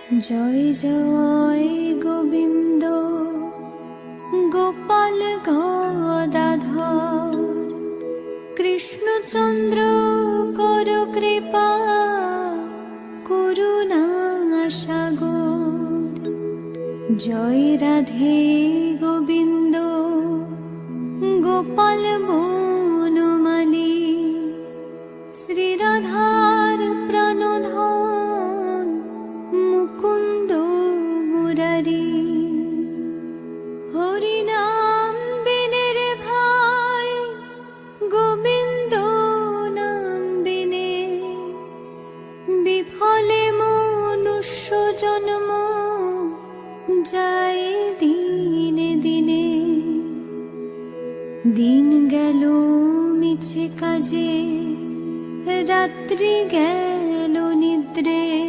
জয় জয় গোবিন্দ গোপাল গদাধর, কৃষ্ণচন্দ্র কর কৃপা করুণা সাগর। জয় রাধে গোবিন্দ গোপাল বনমালী, শ্রীরাধার প্রাণধন মুকুন্দ মুরারি। হরিনাম বিনে রে ভাই গোবিন্দ নাম বিনে, বিফলে মনুষ্য জন্ম যায় দিনে দিনে। দিন গেল মিছে কাজে, রাত্রি গেল নিদ্রে।